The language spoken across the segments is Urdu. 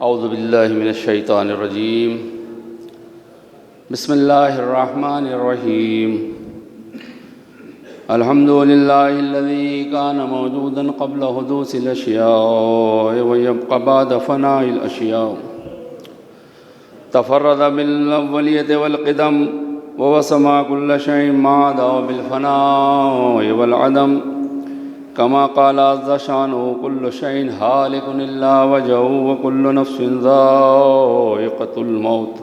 اعوذ باللہ من الشیطان الرجیم بسم اللہ الرحمن الرحیم الحمد للہ الذی کان موجودا قبل حدوث الاشیاء ویبقى بعد فناء الاشیاء تفرد بالاولیۃ والقدم ووسع كل شيء ما عدا بالفناء والعدم كما قال عز شانه كل شيء هالك إلا وجهه وكل نفس ذائقة الموت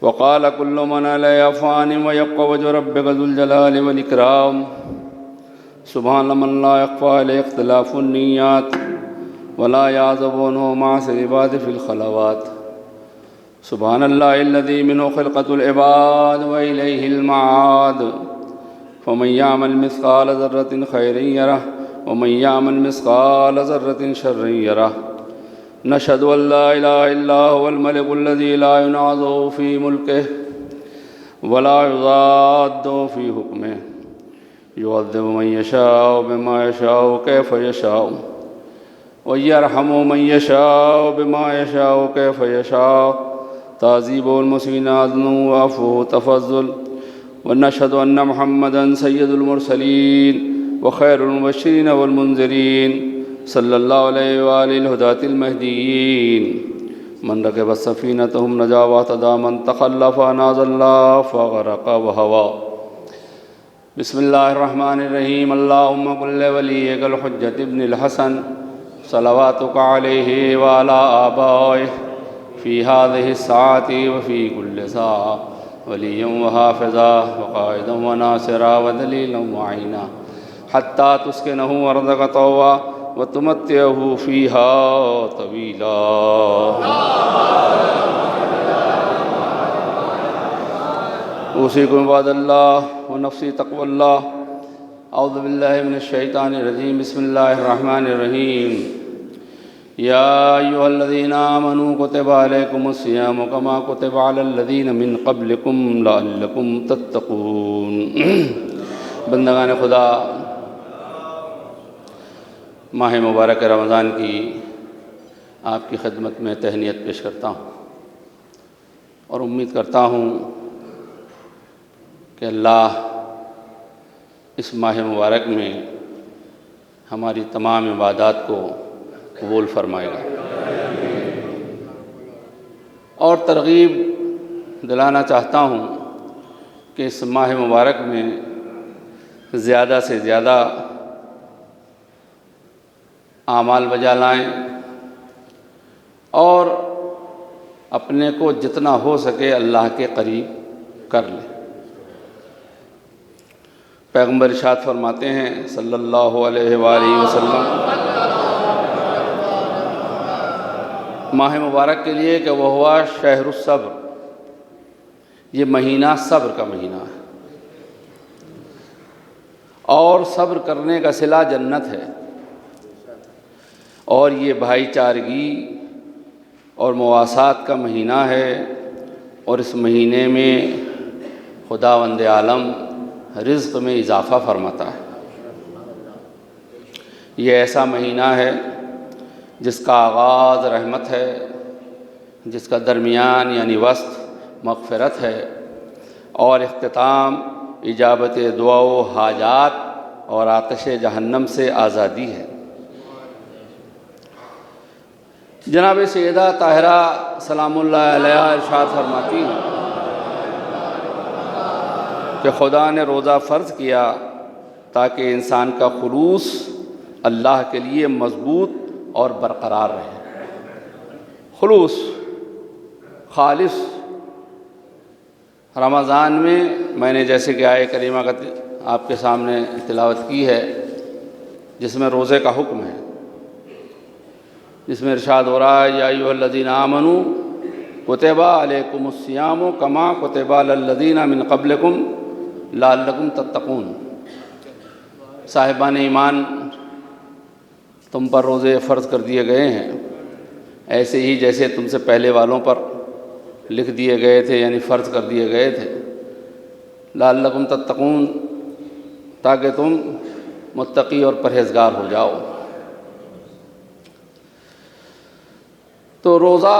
وقال كل من عليها فان ويبقى وجه ربك ذو الجلال والإكرام سبحان من لا يخفى عليه اختلاف النيات ولا يعزب عنه معاصي العباد في الخلوات سبحان الله الذي منه خلقة العباد وإليه المعاد فمن يعمل مثقال ذرة خيرا يره ومن يعمل مثقال ذرة شرا يره نشهد أن لا إله إلا هو الملك الذي لا ينازع في ملكه ولا يضاد في حكمه يعذب من يشاء بما يشاء كيف يشاء ويرحم من يشاء بما يشاء كيف يشاء تعذيب المسلمين عدل وعفو تفضل ونشهد أن محمدًا سيد المرسلين وخير المبشرين والمنذرين صلى الله عليه وآله الهداة المهديين من ركب السفينة هم نجا واهتدى من تخلف ناز الله فغرق وهوى بسم الله الرحمن الرحيم اللهم كن لوليك الحجة ابن الحسن صلواتك عليه وعلى آبائه في هذه الساعة وفي كل ساعة وليا وحافظا وقائدا وناصرا ودليلا وعينا حتى تسكنه أرضك طوعا وتمتعه فيها طويلا أوصيكم عباد الله ونفسي تقوى الله أعوذ بالله من الشيطان الرجيم بسم الله الرحمن الرحيم يا أيها الذين آمنوا كتب عليكم الصيام كما كتب على الذين من قبلكم لعلكم تتقون بندگان خدا، ماہ مبارک رمضان کی آپ کی خدمت میں تہنیت پیش کرتا ہوں اور امید کرتا ہوں کہ اللہ اس ماہ مبارک میں ہماری تمام عبادات کو قبول فرمائے گا اور ترغیب دلانا چاہتا ہوں کہ اس ماہ مبارک میں زیادہ سے زیادہ اعمال بجا لائیں اور اپنے کو جتنا ہو سکے اللہ کے قریب کر لیں۔ پیغمبر ارشاد فرماتے ہیں صلی اللہ علیہ وآلہ وسلم ماہ مبارک کے لیے کہ وہ ہوا شہر الصبر، یہ مہینہ صبر کا مہینہ ہے اور صبر کرنے کا صلہ جنت ہے، اور یہ بھائی چارگی اور مواسات کا مہینہ ہے، اور اس مہینے میں خداوند عالم رزق میں اضافہ فرماتا ہے۔ یہ ایسا مہینہ ہے جس کا آغاز رحمت ہے، جس کا درمیان یعنی وسط مغفرت ہے، اور اختتام اجابت دعا و حاجات اور آتش جہنم سے آزادی ہے۔ جناب سیدہ طاہرہ سلام اللہ علیہا ارشاد فرماتی ہیں کہ خدا نے روزہ فرض کیا تاکہ انسان کا خلوص اللہ کے لیے مضبوط اور برقرار رہے۔ خلوص، خالص۔ رمضان میں نے جیسے کہ آیہ کریمہ کا آپ کے سامنے تلاوت کی ہے، جس میں روزے کا حکم ہے، جس میں ارشاد ہو رہا ہے یا ایھا الذین آمنوا کتب علیکم الصیام کما کتب علی الذین من قبلکم لعلکم تتقون۔ صاحبان ایمان، تم پر روزے فرض کر دیے گئے ہیں ایسے ہی جیسے تم سے پہلے والوں پر لکھ دیے گئے تھے، یعنی فرض کر دیے گئے تھے۔ لعلکم تتقون، تاکہ تم متقی اور پرہیزگار ہو جاؤ۔ تو روزہ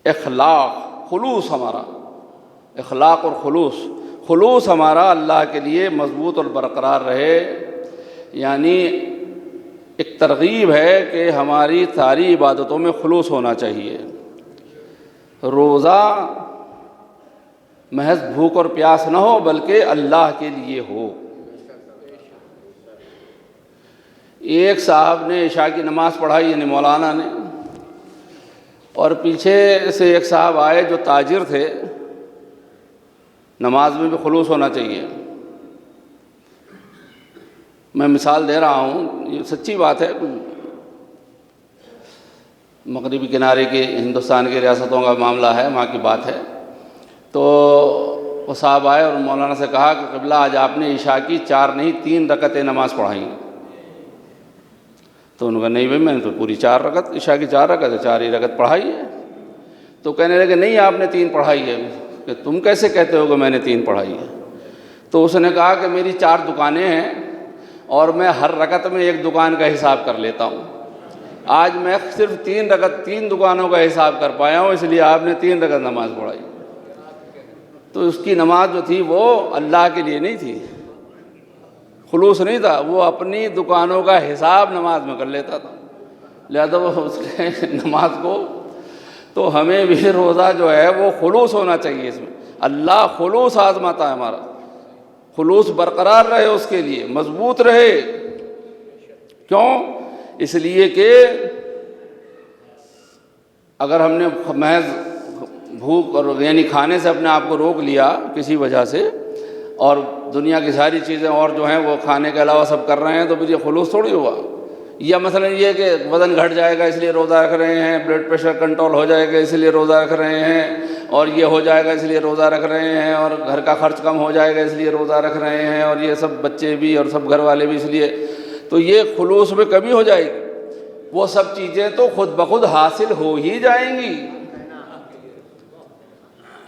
اخلاق، خلوص، ہمارا اخلاق اور خلوص ہمارا اللہ کے لیے مضبوط اور برقرار رہے، یعنی ایک ترغیب ہے کہ ہماری ساری عبادتوں میں خلوص ہونا چاہیے۔ روزہ محض بھوک اور پیاس نہ ہو بلکہ اللہ کے لیے ہو۔ ایک صاحب نے عشاء کی نماز پڑھائی، یعنی مولانا نے، اور پیچھے سے ایک صاحب آئے جو تاجر تھے۔ نماز میں بھی خلوص ہونا چاہیے۔ میں مثال دے رہا ہوں، یہ سچی بات ہے، مغربی کنارے کے ہندوستان کی ریاستوں کا معاملہ ہے، وہاں کی بات ہے۔ تو وہ صاحب آئے اور مولانا سے کہا کہ قبلہ آج آپ نے عشاء کی 4 نہیں 3 رکعتیں نماز پڑھائی۔ تو انہوں نے کہا نہیں بھائی، میں نے تو پوری 4 رکعت، عشاء کی 4 رکعت 4 ہی رکعت پڑھائی ہے۔ تو کہنے لگے نہیں، آپ نے 3 پڑھائی ہے۔ کہ تم کیسے کہتے ہو کہ میں نے 3 پڑھائی ہے؟ تو اس نے کہا کہ میری 4 دکانیں ہیں اور میں ہر رکعت میں ایک دکان کا حساب کر لیتا ہوں۔ آج میں صرف 3 دکانوں کا حساب کر پایا ہوں، اس لیے آپ نے 3 رکعت نماز پڑھائی۔ تو اس کی نماز جو تھی وہ اللہ کے لیے نہیں تھی، خلوص نہیں تھا، وہ اپنی دکانوں کا حساب نماز میں کر لیتا تھا، لہذا وہ اس کے نماز کو۔ تو ہمیں بھی روزہ جو ہے وہ خلوص ہونا چاہیے، اس میں اللہ خلوص آزماتا ہے، ہمارا خلوص برقرار رہے، اس کے لیے مضبوط رہے۔ کیوں؟ اس لیے کہ اگر ہم نے محض بھوک اور یعنی کھانے سے اپنے آپ کو روک لیا کسی وجہ سے، اور دنیا کی ساری چیزیں اور جو ہیں وہ کھانے کے علاوہ سب کر رہے ہیں، تو پھر یہ خلوص تھوڑی ہوا۔ یا مثلا یہ کہ وزن گھٹ جائے گا اس لیے روزہ رکھ رہے ہیں، بلڈ پریشر کنٹرول ہو جائے گا اس لیے روزہ رکھ رہے ہیں، اور یہ ہو جائے گا اس لیے روزہ رکھ رہے ہیں، اور گھر کا خرچ کم ہو جائے گا اس لیے روزہ رکھ رہے ہیں، اور یہ سب بچے بھی اور سب گھر والے بھی اس لیے، تو یہ خلوص میں کمی ہو جائے گی۔ وہ سب چیزیں تو خود بخود حاصل ہو ہی جائیں گی،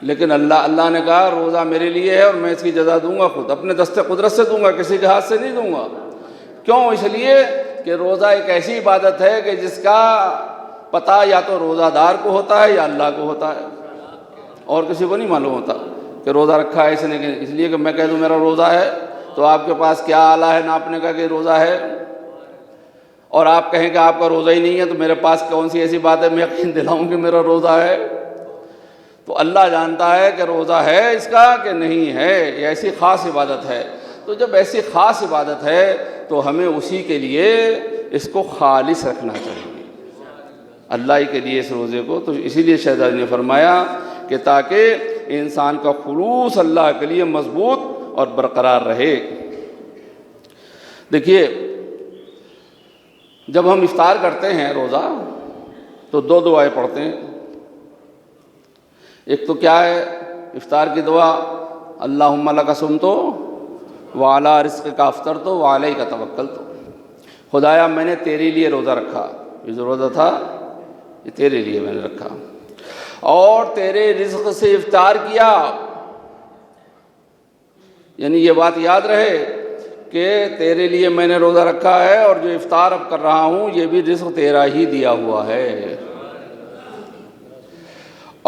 لیکن اللہ نے کہا روزہ میرے لیے ہے اور میں اس کی جزا دوں گا، خود اپنے دست قدرت سے دوں گا، کسی کے ہاتھ سے نہیں دوں گا۔ کیوں؟ اس لیے کہ روزہ ایک ایسی عبادت ہے کہ جس کا پتہ یا تو روزہ دار کو ہوتا ہے یا اللہ کو ہوتا ہے، اور کسی کو نہیں معلوم ہوتا کہ روزہ رکھا ہے اس نے۔ اس لیے کہ میں کہہ دوں میرا روزہ ہے تو آپ کے پاس کیا آلہ ہے ناپنے کا کہ روزہ ہے، اور آپ کہیں کہ آپ کا روزہ ہی نہیں ہے تو میرے پاس کون سی ایسی بات ہے میں یقین دلاؤں کہ میرا روزہ ہے؟ تو اللہ جانتا ہے کہ روزہ ہے اس کا کہ نہیں ہے، یہ ایسی خاص عبادت ہے۔ تو جب ایسی خاص عبادت ہے تو ہمیں اسی کے لیے اس کو خالص رکھنا چاہیے، اللہ ہی کے لیے اس روزے کو۔ تو اسی لیے شہزادی نے فرمایا کہ تاکہ انسان کا خلوص اللہ کے لیے مضبوط اور برقرار رہے۔ دیکھیے، جب ہم افطار کرتے ہیں روزہ تو 2 دعائیں پڑھتے ہیں۔ ایک تو کیا ہے افطار کی دعا، اللہم لک صمت وعلی رزقک افطرت وعلیک توکلت، خدایا میں نے تیرے لیے روزہ رکھا، یہ جو روزہ تھا یہ تیرے لیے میں نے رکھا، اور تیرے رزق سے افطار کیا۔ یعنی یہ بات یاد رہے کہ تیرے لیے میں نے روزہ رکھا ہے، اور جو افطار اب کر رہا ہوں یہ بھی رزق تیرا ہی دیا ہوا ہے،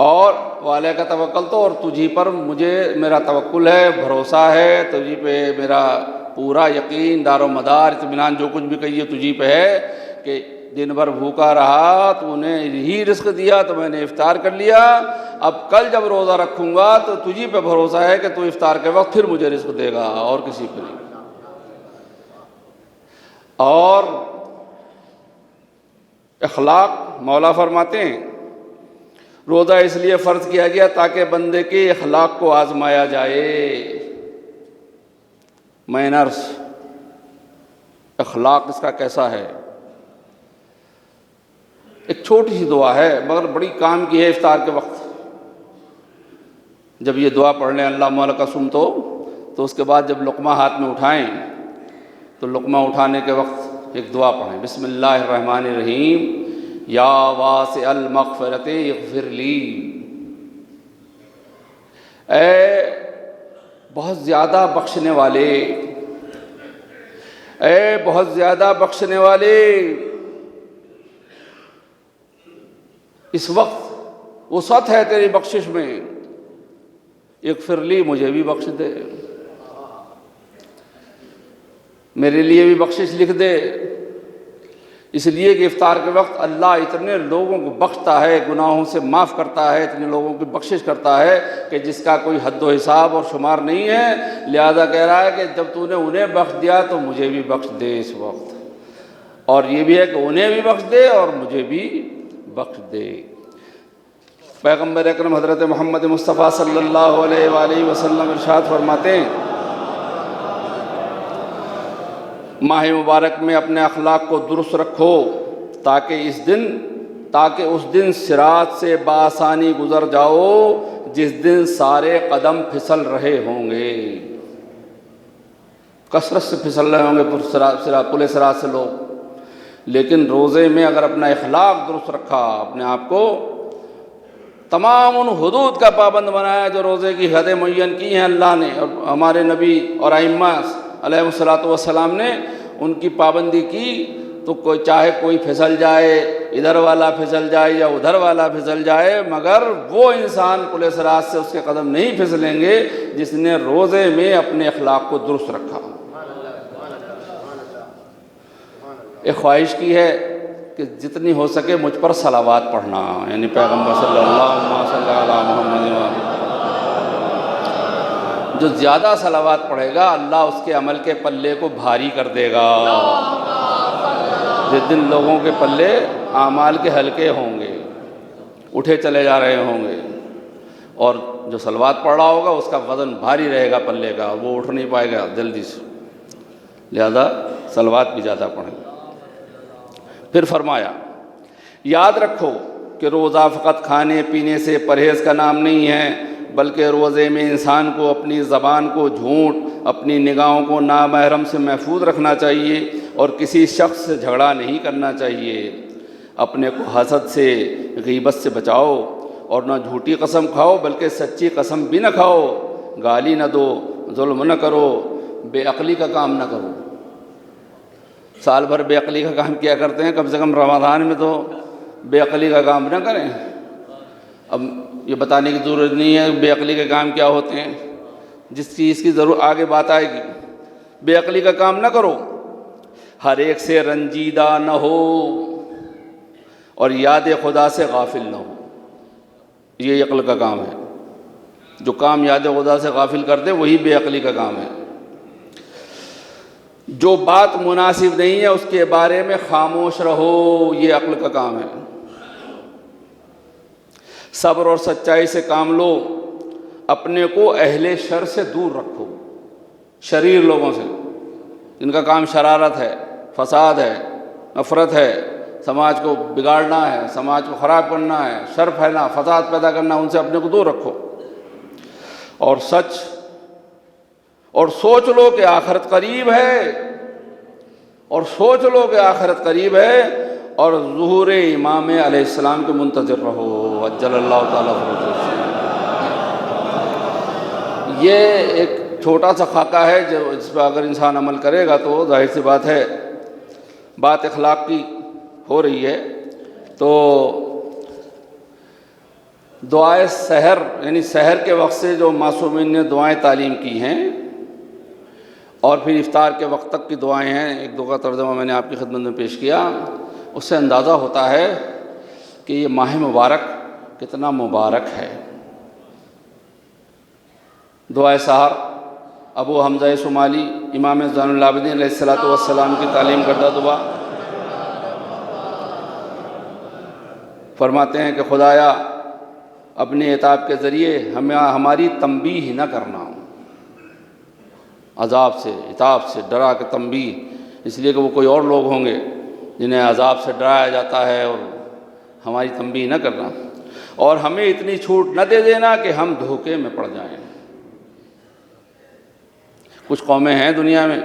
اور والے کا توکل تو، اور تجھی پر مجھے میرا توکل ہے، بھروسہ ہے، تجھی پہ میرا پورا یقین، دار و مدار، اطمینان، جو کچھ بھی کہیے تجھی پہ ہے کہ دن بھر بھوکا رہا تو نے ہی رزق دیا تو میں نے افطار کر لیا، اب کل جب روزہ رکھوں گا تو تجھی پہ بھروسہ ہے کہ تو افطار کے وقت پھر مجھے رزق دے گا اور کسی پہ نہیں۔ اور اخلاق، مولا فرماتے ہیں روزہ اس لیے فرض کیا گیا تاکہ بندے کے اخلاق کو آزمایا جائے، مینرز، اخلاق اس کا کیسا ہے۔ ایک چھوٹی سی دعا ہے مگر بڑی کام کی ہے افطار کے وقت۔ جب یہ دعا پڑھ لیں اللہم لک صمت تو اس کے بعد جب لقمہ ہاتھ میں اٹھائیں تو لقمہ اٹھانے کے وقت ایک دعا پڑھیں، بسم اللہ الرحمن الرحیم، یا واسع المغفرت اغفر لی، اے بہت زیادہ بخشنے والے، اے بہت زیادہ بخشنے والے، اس وقت وسعت ہے تیری بخشش میں، اغفر لی، مجھے بھی بخش دے، میرے لیے بھی بخشش لکھ دے۔ اس لیے کہ افطار کے وقت اللہ اتنے لوگوں کو بخشتا ہے، گناہوں سے معاف کرتا ہے، اتنے لوگوں کی بخشش کرتا ہے کہ جس کا کوئی حد و حساب اور شمار نہیں ہے۔ لہذا کہہ رہا ہے کہ جب تو نے انہیں بخش دیا تو مجھے بھی بخش دے اس وقت، اور یہ بھی ہے کہ انہیں بھی بخش دے اور مجھے بھی بخش دے۔ پیغمبر اکرم حضرت محمد مصطفیٰ صلی اللہ علیہ وآلہ وسلم ارشاد فرماتے ہیں، ماہ مبارک میں اپنے اخلاق کو درست رکھو تاکہ اس دن صراط سے بآسانی گزر جاؤ جس دن سارے قدم پھسل رہے ہوں گے، کثرت سے پھسل رہے ہوں گے پل صراط سے لوگ۔ لیکن روزے میں اگر اپنا اخلاق درست رکھا، اپنے آپ کو تمام ان حدود کا پابند بنایا جو روزے کی حدیں معین کی ہیں اللہ نے اور ہمارے نبی اور ائمہ علیہ الصلوۃ والسلام نے ان کی پابندی کی، تو چاہے کوئی پھسل جائے، ادھر والا پھسل جائے یا ادھر والا پھسل جائے، مگر وہ انسان پل صراط سے اس کے قدم نہیں پھسلیں گے جس نے روزے میں اپنے اخلاق کو درست رکھا۔ ایک خواہش کی ہے کہ جتنی ہو سکے مجھ پر صلوات پڑھنا، یعنی پیغمبر صلی اللہ علیہ محمد، جو زیادہ صلوات پڑھے گا اللہ اس کے عمل کے پلے کو بھاری کر دے گا۔ جس دن لوگوں کے پلے اعمال کے ہلکے ہوں گے، اٹھے چلے جا رہے ہوں گے، اور جو صلوات پڑھ رہا ہوگا اس کا وزن بھاری رہے گا پلے کا، وہ اٹھ نہیں پائے گا جلدی سے، لہذا صلوات بھی زیادہ پڑھیں۔ پھر فرمایا، یاد رکھو کہ روزہ فقط کھانے پینے سے پرہیز کا نام نہیں ہے، بلکہ روزے میں انسان کو اپنی زبان کو جھوٹ، اپنی نگاہوں کو نامحرم سے محفوظ رکھنا چاہیے اور کسی شخص سے جھگڑا نہیں کرنا چاہیے۔ اپنے کو حسد سے، غیبت سے بچاؤ، اور نہ جھوٹی قسم کھاؤ بلکہ سچی قسم بھی نہ کھاؤ، گالی نہ دو، ظلم نہ کرو، بے عقلی کا کام نہ کرو۔ سال بھر بے عقلی کا کام کیا کرتے ہیں، کم سے کم رمضان میں تو بے عقلی کا کام نہ کریں۔ اب یہ بتانے کی ضرورت نہیں ہے بے عقلی کے کام کیا ہوتے ہیں، جس چیز کی ضرور آگے بات آئے گی۔ بے عقلی کا کام نہ کرو، ہر ایک سے رنجیدہ نہ ہو، اور یاد خدا سے غافل نہ ہو۔ یہ عقل کا کام ہے، جو کام یاد خدا سے غافل کر دے وہی بے عقلی کا کام ہے۔ جو بات مناسب نہیں ہے اس کے بارے میں خاموش رہو، یہ عقل کا کام ہے۔ صبر اور سچائی سے کام لو، اپنے کو اہل شر سے دور رکھو، شریر لوگوں سے، جن کا کام شرارت ہے، فساد ہے، نفرت ہے، سماج کو بگاڑنا ہے، سماج کو خراب کرنا ہے، شر پھیلانا، فساد پیدا کرنا، ان سے اپنے کو دور رکھو۔ اور سچ اور سوچ لو کہ آخرت قریب ہے، اور سوچ لو کہ آخرت قریب ہے، اور ظہور امام علیہ السلام کے منتظر رہو، عجل اللہ تعالیٰ فرجہ۔ یہ ایک چھوٹا سا خاکہ ہے جو اس پہ اگر انسان عمل کرے گا تو ظاہر سی بات ہے، بات اخلاق کی ہو رہی ہے، تو دعائے سحر، یعنی سحر کے وقت سے جو معصومین نے دعائیں تعلیم کی ہیں، اور پھر افطار کے وقت تک کی دعائیں ہیں، ایک دو کا ترجمہ میں نے آپ کی خدمت میں پیش کیا، اس سے اندازہ ہوتا ہے کہ یہ ماہ مبارک کتنا مبارک ہے۔ دعائے سحر ابو حمزہ شمالی امام زین العابدین علیہ الصلوۃ والسلام کی تعلیم کردہ دعا، فرماتے ہیں کہ خدایا اپنے عتاب کے ذریعے ہماری تنبیہ نہ کرنا، عذاب سے، عتاب سے ڈرا کے تنبیہ، اس لیے کہ وہ کوئی اور لوگ ہوں گے جنہیں عذاب سے ڈرایا جاتا ہے، اور ہماری تنبیہ نہ کرنا، اور ہمیں اتنی چھوٹ نہ دے دینا کہ ہم دھوکے میں پڑ جائیں۔ کچھ قومیں ہیں دنیا میں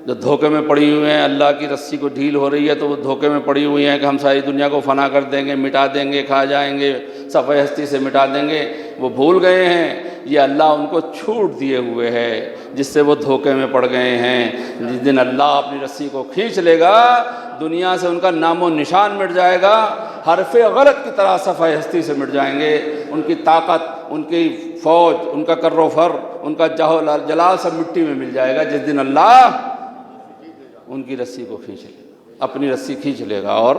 جو دھوکے میں پڑی ہوئی ہیں، اللہ کی رسی کو ڈھیل ہو رہی ہے تو وہ دھوکے میں پڑی ہوئی ہیں کہ ہم ساری دنیا کو فنا کر دیں گے، مٹا دیں گے، کھا جائیں گے، صفحہ ہستی سے مٹا دیں گے۔ وہ بھول گئے ہیں یہ اللہ ان کو چھوٹ دیے ہوئے ہے جس سے وہ دھوکے میں پڑ گئے ہیں۔ جس دن اللہ اپنی رسی کو کھینچ لے گا، دنیا سے ان کا نام و نشان مٹ جائے گا، حرف غلط کی طرح صفحہ ہستی سے مٹ جائیں گے. ان کی طاقت، ان کی فوج، ان کا کر و فر، ان کا جاہ و جلال سب مٹی میں مل جائے گا جس دن اللہ ان کی رسی کو کھینچ لے گا، اپنی رسی کھینچ لے گا. اور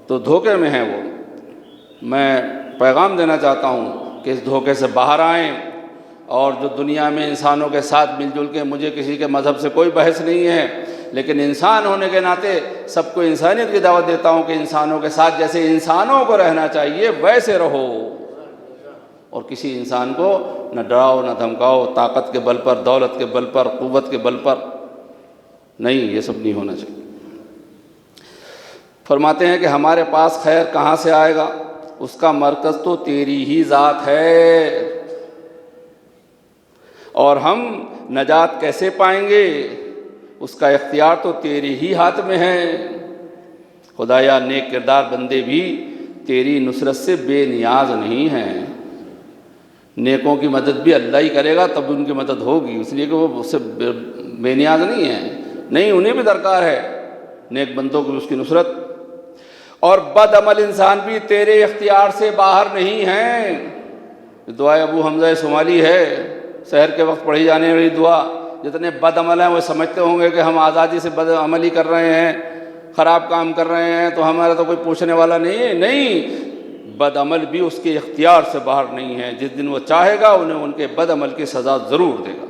تو دھوکے میں ہیں وہ. میں پیغام دینا چاہتا ہوں کہ اس دھوکے سے باہر آئیں، اور جو دنیا میں انسانوں کے ساتھ مل جل کے، مجھے کسی کے مذہب سے کوئی بحث نہیں ہے، لیکن انسان ہونے کے ناطے سب کو انسانیت کی دعوت دیتا ہوں کہ انسانوں کے ساتھ جیسے انسانوں کو رہنا چاہیے ویسے رہو، اور کسی انسان کو نہ ڈراؤ نہ دھمکاؤ طاقت کے بل پر، دولت کے بل پر، قوت کے بل پر. نہیں، یہ سب نہیں ہونا چاہیے. فرماتے ہیں کہ ہمارے پاس خیر کہاں سے آئے گا؟ اس کا مرکز تو تیری ہی ذات ہے، اور ہم نجات کیسے پائیں گے؟ اس کا اختیار تو تیرے ہی ہاتھ میں ہے. خدایا نیک کردار بندے بھی تیری نصرت سے بے نیاز نہیں ہیں. نیکوں کی مدد بھی اللہ ہی کرے گا تب ان کی مدد ہوگی، اس لیے کہ وہ اس سے بے نیاز نہیں ہیں. نہیں، انہیں بھی درکار ہے، نیک بندوں کو اس کی نصرت. اور بد عمل انسان بھی تیرے اختیار سے باہر نہیں ہیں. دعائے ابو حمزہ صومالی ہے، سحر کے وقت پڑھی جانے والی دعا. جتنے بد عمل ہیں وہ سمجھتے ہوں گے کہ ہم آزادی سے بد عملی کر رہے ہیں، خراب کام کر رہے ہیں، تو ہمارا تو کوئی پوچھنے والا نہیں ہے. نہیں، بد عمل بھی اس کے اختیار سے باہر نہیں ہے. جس دن وہ چاہے گا انہیں ان کے بد عمل کی سزا ضرور دے گا.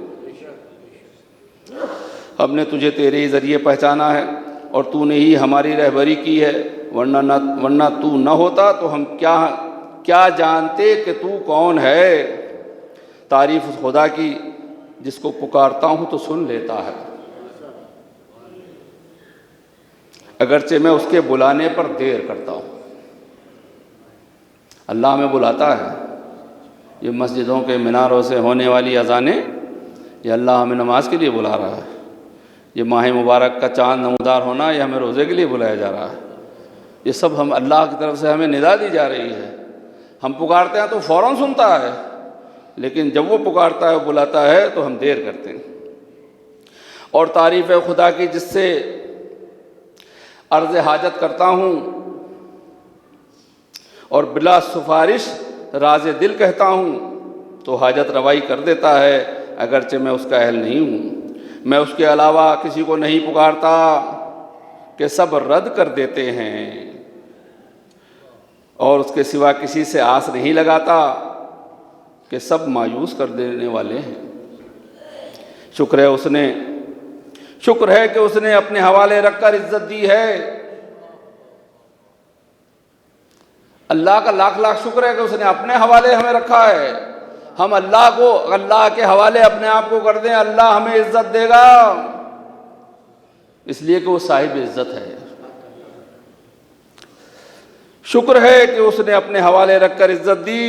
ہم نے تجھے تیرے ہی ذریعے پہچانا ہے، اور تو نے ہی ہماری رہبری کی ہے، ورنہ تو نہ ہوتا تو ہم کیا جانتے کہ تو کون ہے. تعریف اس خدا کی جس کو پکارتا ہوں تو سن لیتا ہے، اگرچہ میں اس کے بلانے پر دیر کرتا ہوں. اللہ ہمیں بلاتا ہے. یہ مسجدوں کے میناروں سے ہونے والی اذانیں، یہ اللہ ہمیں نماز کے لیے بلا رہا ہے. یہ ماہ مبارک کا چاند نمودار ہونا، یہ ہمیں روزے کے لیے بلایا جا رہا ہے. یہ سب ہم اللہ کی طرف سے ہمیں ندا دی جا رہی ہے. ہم پکارتے ہیں تو فوراً سنتا ہے، لیکن جب وہ پکارتا ہے، بلاتا ہے، تو ہم دیر کرتے ہیں. اور تعریف ہے خدا کی جس سے عرض حاجت کرتا ہوں اور بلا سفارش راز دل کہتا ہوں، تو حاجت روائی کر دیتا ہے اگرچہ میں اس کا اہل نہیں ہوں. میں اس کے علاوہ کسی کو نہیں پکارتا کہ سب رد کر دیتے ہیں، اور اس کے سوا کسی سے آس نہیں لگاتا کہ سب مایوس کر دینے والے ہیں. شکر ہے کہ اس نے اپنے حوالے رکھ کر عزت دی ہے. اللہ کا لاکھ لاکھ شکر ہے کہ اس نے اپنے حوالے ہمیں رکھا ہے. ہم اللہ کے حوالے اپنے آپ کو کر دیں، اللہ ہمیں عزت دے گا، اس لیے کہ وہ صاحب عزت ہے. شکر ہے کہ اس نے اپنے حوالے رکھ کر عزت دی،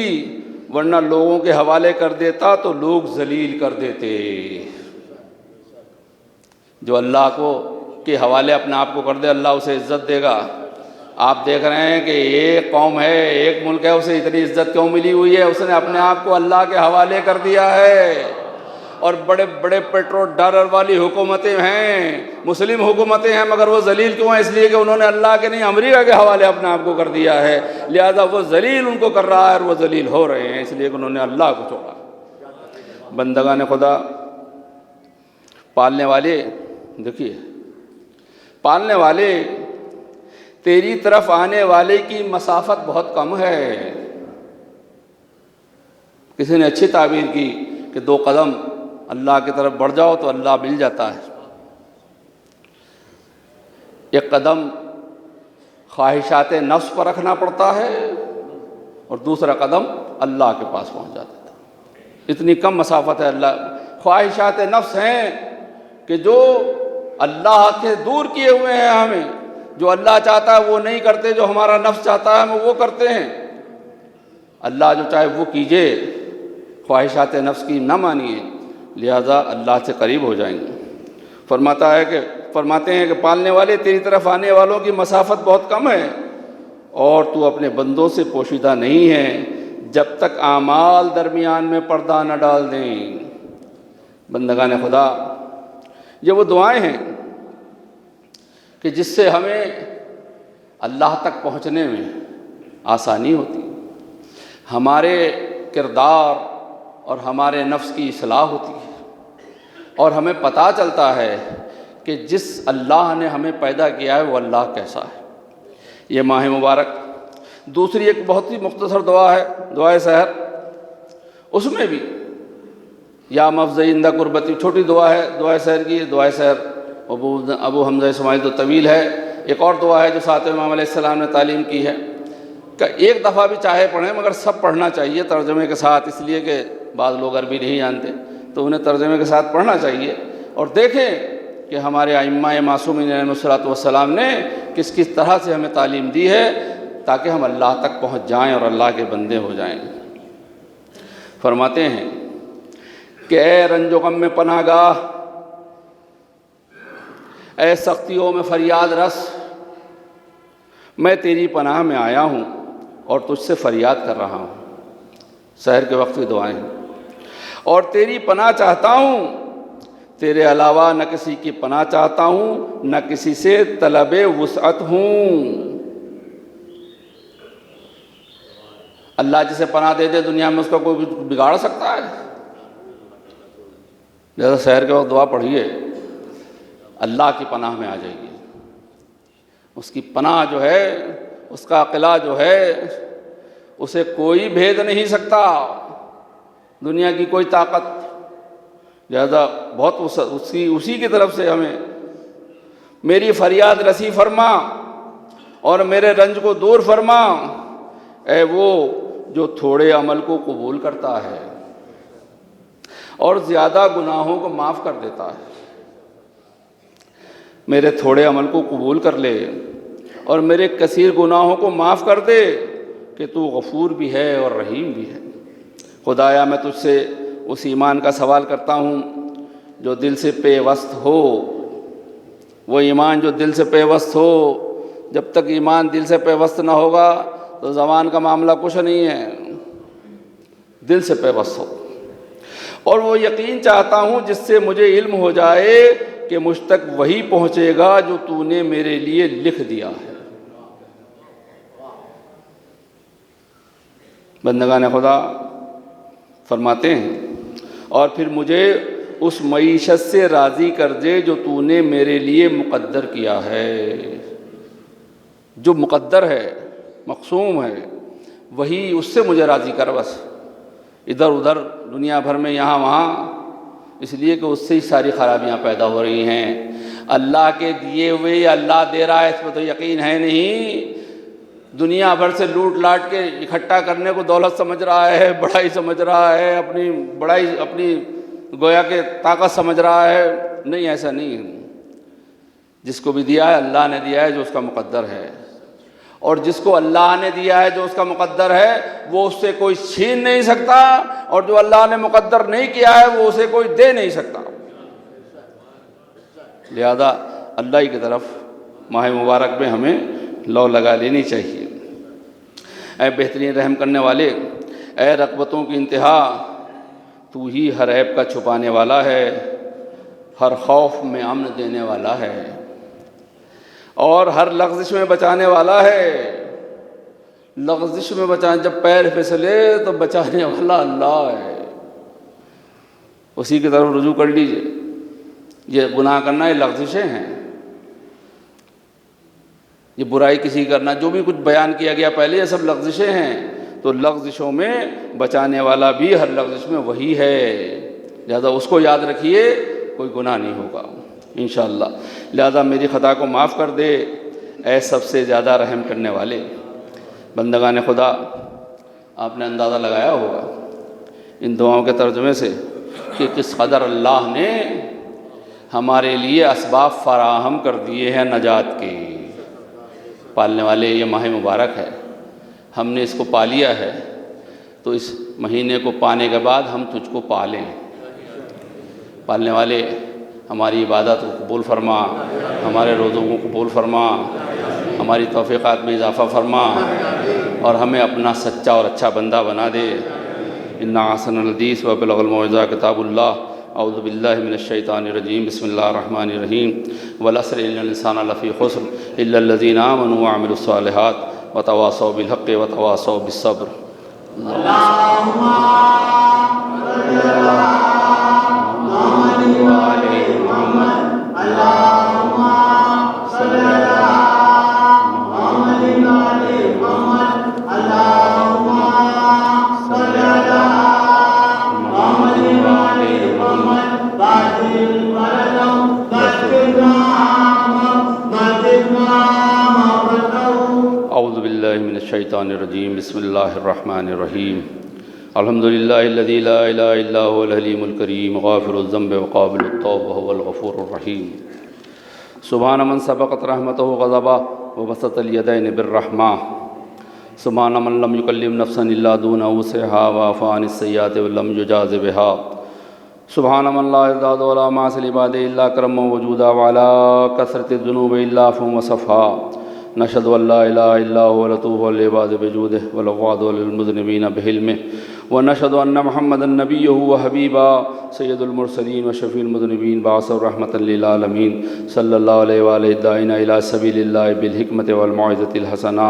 ورنہ لوگوں کے حوالے کر دیتا تو لوگ ذلیل کر دیتے. جو اللہ کے حوالے اپنے آپ کو کر دے، اللہ اسے عزت دے گا. آپ دیکھ رہے ہیں کہ ایک قوم ہے، ایک ملک ہے، اسے اتنی عزت کیوں ملی ہوئی ہے؟ اس نے اپنے آپ کو اللہ کے حوالے کر دیا ہے. اور بڑے بڑے پیٹرول ڈالر والی حکومتیں ہیں، مسلم حکومتیں ہیں، مگر وہ ذلیل کیوں ہیں؟ اس لیے کہ انہوں نے اللہ کے نہیں امریکہ کے حوالے اپنے آپ کو کر دیا ہے. لہذا وہ ذلیل ان کو کر رہا ہے اور وہ ذلیل ہو رہے ہیں، اس لیے کہ انہوں نے اللہ کو چھوڑا. بندگان خدا، پالنے والے، دیکھیے پالنے والے، تیری طرف آنے والے کی مسافت بہت کم ہے. کسی نے اچھی تعبیر کی کہ 2 قدم اللہ کی طرف بڑھ جاؤ تو اللہ مل جاتا ہے. 1 قدم خواہشات نفس پر رکھنا پڑتا ہے، اور دوسرا قدم اللہ کے پاس پہنچ جاتا ہے. اتنی کم مسافت ہے. خواہشات نفس ہیں کہ جو اللہ کے دور کیے ہوئے ہیں ہمیں. جو اللہ چاہتا ہے وہ نہیں کرتے، جو ہمارا نفس چاہتا ہے ہم وہ کرتے ہیں. اللہ جو چاہے وہ کیجئے، خواہشات نفس کی نہ مانیے، لہذا اللہ سے قریب ہو جائیں گے. فرماتے ہیں کہ پالنے والے، تیری طرف آنے والوں کی مسافت بہت کم ہے، اور تو اپنے بندوں سے پوشیدہ نہیں ہے جب تک اعمال درمیان میں پردہ نہ ڈال دیں. بندگان خدا، یہ وہ دعائیں ہیں کہ جس سے ہمیں اللہ تک پہنچنے میں آسانی ہوتی ہے، ہمارے کردار اور ہمارے نفس کی اصلاح ہوتی ہے، اور ہمیں پتہ چلتا ہے کہ جس اللہ نے ہمیں پیدا کیا ہے وہ اللہ کیسا ہے۔ یہ ماہ مبارک دوسری ایک بہت ہی مختصر دعا ہے، دعائے سحر، اس میں بھی یا مفزع عند قربتی چھوٹی دعا ہے دعائے سحر کی، دعائے سحر ابو حمزہ اسماعیل تو طویل ہے۔ ایک اور دعا ہے جو ساتھ امام علیہ السلام نے تعلیم کی ہے کہ ایک دفعہ بھی چاہے پڑھیں، مگر سب پڑھنا چاہیے ترجمے کے ساتھ، اس لیے کہ بعض لوگ عربی نہیں جانتے تو انہیں ترجمے کے ساتھ پڑھنا چاہیے، اور دیکھیں کہ ہمارے ائمہ معصومین علیہ الصلوۃ والسلام نے کس کس طرح سے ہمیں تعلیم دی ہے تاکہ ہم اللہ تک پہنچ جائیں اور اللہ کے بندے ہو جائیں۔ فرماتے ہیں کہ اے رنج و غم میں پناہ گاہ، اے سختیوں میں فریاد رس، میں تیری پناہ میں آیا ہوں اور تجھ سے فریاد کر رہا ہوں۔ سحر کے وقت کی دعائیں ہیں، اور تیری پناہ چاہتا ہوں، تیرے علاوہ نہ کسی کی پناہ چاہتا ہوں، نہ کسی سے طلب وسعت ہوں۔ اللہ جسے پناہ دے دے دنیا میں اس کا کوئی بگاڑ سکتا ہے؟ جیسا سحر کے وقت دعا پڑھیے، اللہ کی پناہ میں آ جائیے، اس کی پناہ جو ہے، اس کا قلعہ جو ہے، اسے کوئی بھید نہیں سکتا، دنیا کی کوئی طاقت۔ لہذا بہت اسی کی طرف سے ہمیں میری فریاد رسی فرما اور میرے رنج کو دور فرما، اے وہ جو تھوڑے عمل کو قبول کرتا ہے اور زیادہ گناہوں کو معاف کر دیتا ہے۔ میرے تھوڑے عمل کو قبول کر لے اور میرے کثیر گناہوں کو معاف کر دے کہ تو غفور بھی ہے اور رحیم بھی ہے۔ خدایا میں تجھ سے اس ایمان کا سوال کرتا ہوں جو دل سے پیوست ہو، وہ ایمان جو دل سے پیوست ہو۔ جب تک ایمان دل سے پیوست نہ ہوگا تو زبان کا معاملہ کچھ نہیں ہے، دل سے پیوست ہو۔ اور وہ یقین چاہتا ہوں جس سے مجھے علم ہو جائے کہ مجھ تک وہی پہنچے گا جو تو نے میرے لیے لکھ دیا ہے۔ بندگان خدا فرماتے ہیں اور پھر مجھے اس معیشت سے راضی کر دے جو تو نے میرے لیے مقدر کیا ہے۔ جو مقدر ہے، مقسوم ہے، وہی اس سے مجھے راضی کر بس، ادھر ادھر دنیا بھر میں یہاں وہاں، اس لیے کہ اس سے ہی ساری خرابیاں پیدا ہو رہی ہیں۔ اللہ کے دیے ہوئے اللہ دے رہا ہے اس پہ تو یقین ہے نہیں، دنیا بھر سے لوٹ لاٹ کے اکٹھا کرنے کو دولت سمجھ رہا ہے، بڑائی سمجھ رہا ہے، اپنی بڑائی اپنی گویا کہ طاقت سمجھ رہا ہے۔ نہیں، ایسا نہیں ہے۔ جس کو بھی دیا ہے اللہ نے دیا ہے جو اس کا مقدر ہے، اور جس کو اللہ نے دیا ہے جو اس کا مقدر ہے وہ اس سے کوئی چھین نہیں سکتا، اور جو اللہ نے مقدر نہیں کیا ہے وہ اسے کوئی دے نہیں سکتا۔ لہذا اللہ ہی کی طرف ماہ مبارک میں ہمیں لو لگا لینی چاہیے۔ اے بہترین رحم کرنے والے، اے رغبتوں کی انتہا، تو ہی ہر عیب کا چھپانے والا ہے، ہر خوف میں امن دینے والا ہے، اور ہر لغزش میں بچانے والا ہے۔ لغزش میں بچانے، جب پیر پھسلے تو بچانے والا اللہ ہے، اسی کی طرف رجوع کر لیجئے۔ یہ گناہ کرنا یہ لغزشیں ہیں، یہ برائی کسی کرنا، جو بھی کچھ بیان کیا گیا پہلے یہ سب لغزشیں ہیں، تو لغزشوں میں بچانے والا بھی ہر لغزش میں وہی ہے، لہذا اس کو یاد رکھیے، کوئی گناہ نہیں ہوگا انشاءاللہ۔ لہذا میری خطا کو معاف کر دے اے سب سے زیادہ رحم کرنے والے۔ بندگان خدا، آپ نے اندازہ لگایا ہوگا ان دعاؤں کے ترجمے سے کہ کس قدر اللہ نے ہمارے لیے اسباب فراہم کر دیے ہیں نجات کے۔ پالنے والے یہ ماہ مبارک ہے، ہم نے اس کو پا لیا ہے، تو اس مہینے کو پانے کے بعد ہم تجھ کو پالیں۔ پالنے والے ہماری عبادت کو قبول فرما، ہمارے روزوں کو قبول فرما، ہماری توفیقات میں اضافہ فرما، اور ہمیں اپنا سچا اور اچھا بندہ بنا دے۔ اِنَّ أَحْسَنَ الْحَدِيثِ وَأَبْلَغَ الْمَوْعِظَةِ کتاب اللہ۔ اعوذ باللہ من الشیطان الرجیم، بسم اللہ الرحمن الرحیم۔ وَالْعَصْرِ إِنَّ الْإِنسَانَ لَفِي خُسْرٍ إِلَّا الَّذِينَ آمَنُوا وَعَمِلُوا الصَّالِحَاتِ وتواصوا بالحق وتواصوا بالصبر. اعوذ باللہ من الشیطان الرجیم. بسم اللہ الرحمن الرحیم. الحمد للہ الذی لا الہ الا هو الحلیم الکریم غافر الذنب وقابل التوب وهو الغفور الرحیم. سبحان من سبقت رحمتہ غضبہ وبسط الیدین بالرحمہ. سبحان من لم یکلم نفسا الا دون وسعها وعفى عن السیئات ولم یجاز بها. سبحان من لا یزداد ولا معاصی العباد الا کرما وجودا وعلى کثرت الذنوب الا عفوا وصفحا. نشهد ان لا اله الا هو لطوف العباد بجوده والغواد للمذنبين بحلمه. ونشهد ان محمدا نبيه وحبيبا سيد المرسلين وشفيع المذنبين بعث رحمة للعالمين صلى الله عليه وآله الداعين الى سبيل الله بالحكمة والموعظة الحسنة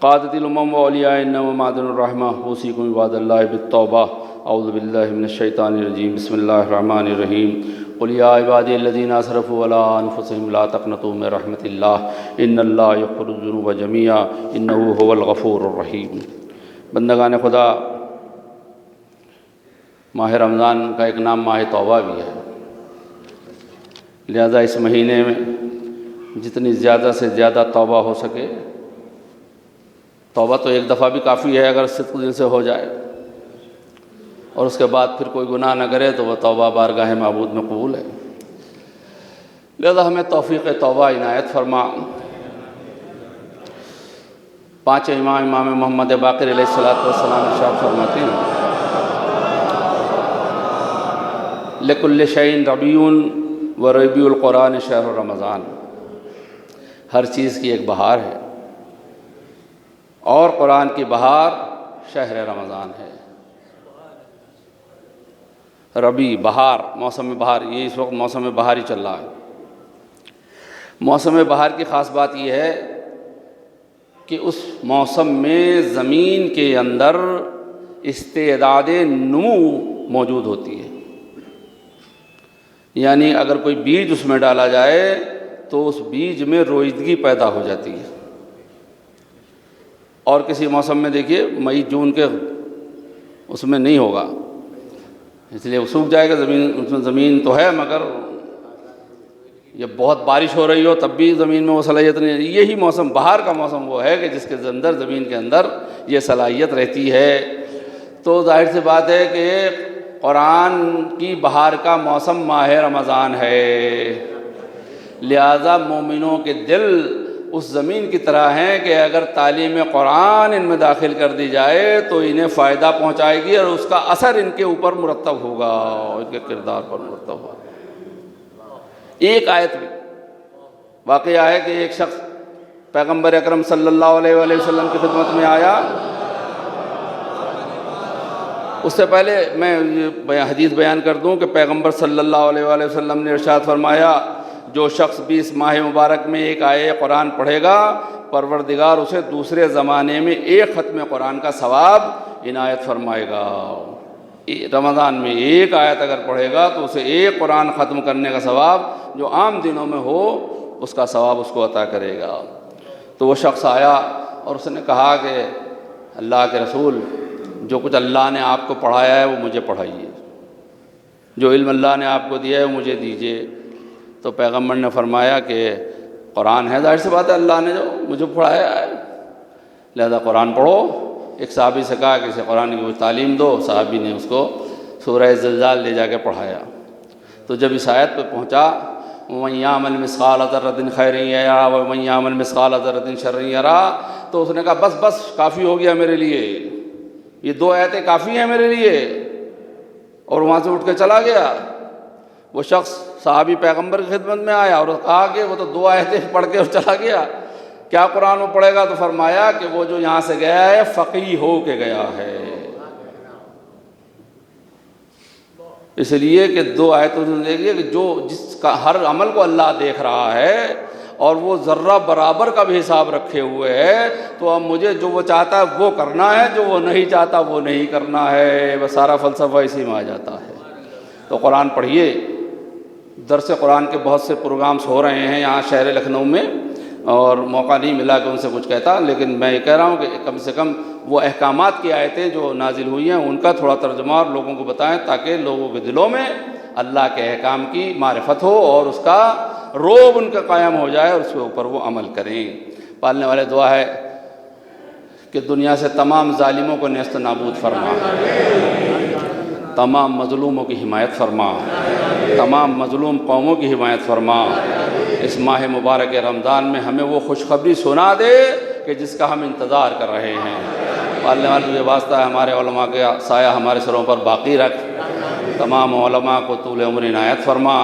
قادة الامم واولياء ومعدن الرحمة. اوصيكم عباد الله بالتوبة. اعوذ بالله من الشيطان الرجيم. بسم الله الرحمن الرحيم. قل يا عبادي الذين اسرفوا على انفسهم لا تقنطوا من رحمة الله ان الله يغفر الذنوب جميعا انه هو الغفور الرحيم. بندگان خدا، ماہ رمضان کا ایک نام ماہ توبہ بھی ہے، لہذا اس مہینے میں جتنی زیادہ سے زیادہ توبہ ہو سکے. توبہ تو ایک دفعہ بھی کافی ہے اگر صدق دل سے ہو جائے، اور اس کے بعد پھر کوئی گناہ نہ کرے تو وہ توبہ بارگاہ معبود میں قبول ہے. لہذا ہمیں توفیق توبہ عنایت فرما. پانچ امام محمد باقر علیہ السلام ارشاد فرماتے ہیں لکل شیء ربیع و ربیع القرآن شہر رمضان. ہر چیز کی ایک بہار ہے اور قرآن کی بہار شہر رمضان ہے. ربیع بہار، موسم بہار، یہ اس وقت موسم بہار ہی چل رہا ہے. موسم بہار کی خاص بات یہ ہے کہ اس موسم میں زمین کے اندر استعداد نمو موجود ہوتی ہے. یعنی اگر کوئی بیج اس میں ڈالا جائے تو اس بیج میں روئیدگی پیدا ہو جاتی ہے. اور کسی موسم میں دیکھیے مئی جون کے اس میں نہیں ہوگا، اس لیے وہ سوکھ جائے گا زمین. اس میں زمین تو ہے مگر یہ بہت بارش ہو رہی ہو تب بھی زمین میں وہ صلاحیت نہیں ہے. یہی موسم بہار کا موسم وہ ہے کہ جس کے اندر زمین کے اندر یہ صلاحیت رہتی ہے. تو ظاہر سی بات ہے کہ قرآن کی بہار کا موسم ماہ رمضان ہے. لہذا مومنوں کے دل اس زمین کی طرح ہیں کہ اگر تعلیم قرآن ان میں داخل کر دی جائے تو انہیں فائدہ پہنچائے گی اور اس کا اثر ان کے اوپر مرتب ہوگا، ان کے کردار پر مرتب ہوگا. ایک آیت بھی واقعہ ہے کہ ایک شخص پیغمبر اکرم صلی اللہ علیہ وآلہ وسلم کی خدمت میں آیا. اس سے پہلے میں یہ حدیث بیان کر دوں کہ پیغمبر صلی اللہ علیہ وآلہ وسلم نے ارشاد فرمایا جو شخص بھی اس ماہ مبارک میں ایک آیہ قرآن پڑھے گا پروردگار اسے دوسرے زمانے میں ایک ختم قرآن کا ثواب عنایت فرمائے گا. رمضان میں ایک آیت اگر پڑھے گا تو اسے ایک قرآن ختم کرنے کا ثواب جو عام دنوں میں ہو اس کا ثواب اس کو عطا کرے گا. تو وہ شخص آیا اور اس نے کہا کہ اللہ کے رسول، جو کچھ اللہ نے آپ کو پڑھایا ہے وہ مجھے پڑھائیے، جو علم اللہ نے آپ کو دیا ہے وہ مجھے دیجیے. تو پیغمبر نے فرمایا کہ قرآن ہے، ظاہر سی بات ہے اللہ نے جو مجھے پڑھایا ہے لہذا قرآن پڑھو. ایک صحابی سے کہا کہ اسے قرآن کی تعلیم دو. صحابی نے اس کو سورہ زلزال لے جا کے پڑھایا. تو جب اس آیت پہ پہنچا وَمَن يَعْمَلْ مِثْقَالَ ذَرَّةٍ خَيْرًا يَرَهُ وَمَن يَعْمَلْ مِثْقَالَ ذَرَّةٍ شَرًّا يَرَهُ، تو اس نے کہا بس کافی ہو گیا میرے لیے، یہ دو آیتیں کافی ہیں میرے لیے، اور وہاں سے اٹھ کے چلا گیا. وہ شخص صحابی پیغمبر کی خدمت میں آیا اور کہا کہ وہ تو دو آیتیں پڑھ کے اور چلا گیا، کیا قرآن وہ پڑھے گا؟ تو فرمایا کہ وہ جو یہاں سے گیا ہے فقیہ ہو کے گیا ہے. اس لیے کہ دو آیتوں سے دیکھیے کہ جو جس کا ہر عمل کو اللہ دیکھ رہا ہے اور وہ ذرہ برابر کا بھی حساب رکھے ہوئے ہے، تو اب مجھے جو وہ چاہتا ہے وہ کرنا ہے، جو وہ نہیں چاہتا وہ نہیں کرنا ہے، وہ سارا فلسفہ اسی میں آ جاتا ہے۔ تو قرآن پڑھیے، درس قرآن کے بہت سے پروگرامز ہو رہے ہیں یہاں شہر لکھنؤ میں، اور موقع نہیں ملا کہ ان سے کچھ کہتا، لیکن میں یہ کہہ رہا ہوں کہ کم سے کم وہ احکامات کی آیتیں جو نازل ہوئی ہیں ان کا تھوڑا ترجمہ اور لوگوں کو بتائیں، تاکہ لوگوں کے دلوں میں اللہ کے احکام کی معرفت ہو اور اس کا روب ان کا قائم ہو جائے اور اس کے اوپر وہ عمل کریں۔ پالنے والے دعا ہے کہ دنیا سے تمام ظالموں کو نیست نابود فرما، تمام مظلوموں کی حمایت فرما، تمام مظلوم قوموں کی حمایت فرما۔ اس ماہ مبارک رمضان میں ہمیں وہ خوشخبری سنا دے کہ جس کا ہم انتظار کر رہے ہیں۔ پالنے والے یہ واسطہ ہے، ہمارے علماء کا سایہ ہمارے سروں پر باقی رکھ، تمام علماء کو طول عمر عنایت فرما،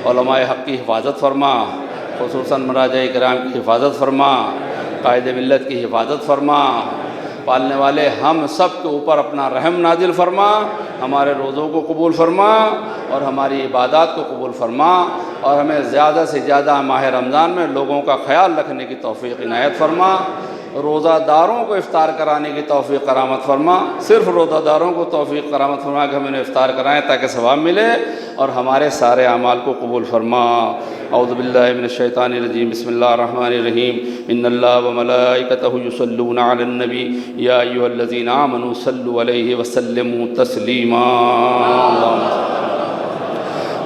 علماء حق کی حفاظت فرما، خصوصاً مراجع کرام کی حفاظت فرما، قائد ملت کی حفاظت فرما۔ پالنے والے ہم سب کے اوپر اپنا رحم نازل فرما، ہمارے روزوں کو قبول فرما اور ہماری عبادات کو قبول فرما، اور ہمیں زیادہ سے زیادہ ماہ رمضان میں لوگوں کا خیال رکھنے کی توفیق عنایت فرما، روزہ داروں کو افطار کرانے کی توفیق کرامت فرما، صرف روزہ داروں کو توفیق کرامت فرما کہ ہم انہیں افطار کرائیں تاکہ ثواب ملے، اور ہمارے سارے اعمال کو قبول فرما۔ اعوذ باللہ من الشیطان الرجیم، بسم اللہ الرحمن الرحیم، ان اللہ وملائکتہ یصلون علی النبی یا ایھا الذین آمنوا صلوا علیہ وسلموا تسلیما۔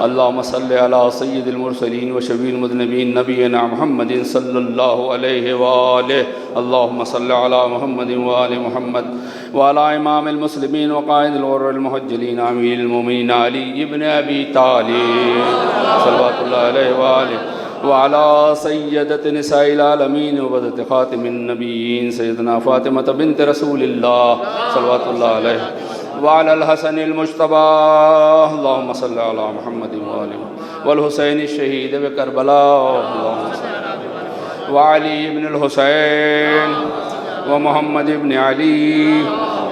اللہم صلی علی سید المرسلین وشفیع المذنبین نبینا محمد صلی اللہ علیہ وآلہ۔ اللہم صلی علی محمد وآل محمد وعلی امام المسلمین وقائد الغر المحجلین امیر المومنین علی ابن ابی طالب صلوات اللہ علیہ وآلہ، وعلی سیدۃ نساء العالمین وبدۃ خاتم النبیین سیدنا فاطمہ بنت رسول اللہ صلوات اللہ علیہ، وعلى الحسن المجتبى اللهم صل على محمد وآله، والحسين الشهيد بكربلاء اللهم صل، وعلي بن الحسين ومحمد بن علي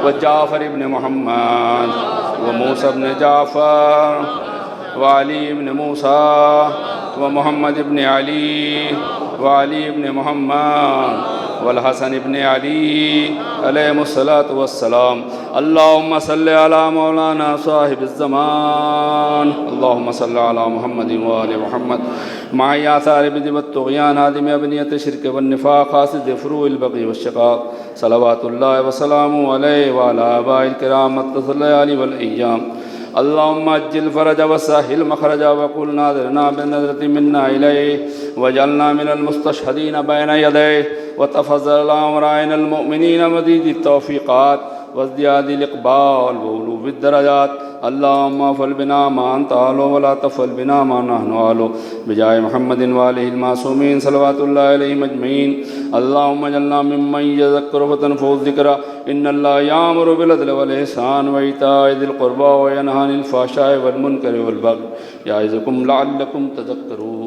وجعفر بن محمد وموسى بن جعفر وعلي بن موسى ومحمد بن علي وعلي بن محمد والحسن بن علی علیہم الصلاۃ والسلام۔ اللہم صلی علی مولانا صاحب الزمان، اللہم صلی علی محمد وآل محمد مع آثار البدع والطغیان ہادم ابنیۃ الشرک والنفاق حاسد فروع البغی والشقاق، صلوات اللہ وسلامہ علیہ وعلی آبائہ الکرام اللیالی والایام۔ اللہم اجل فرج وسہل مخرج وقل ناظرنا بنظرة منا الیہ وجعلنا من المستشہدین بین یدیہ، وتفضل على امرائنا المؤمنین مزید التوفیقات وازدیاد الاقبال وعلو الدرجات۔ اللہم افعل بنا ما انت اہلہ ولا تفعل بنا ما نحن اہلہ، بجاہ محمد وآلہ المعصومین صلوات اللہ علیہم اجمعین۔ اللہم اجعلنا ممن یذکر فتنفع الذکر، ان اللہ یامر بالعدل والإحسان وإیتاء ذی القربى وینہی عن الفحشاء والمنکر والبغی یعظکم لعلکم تذکرون۔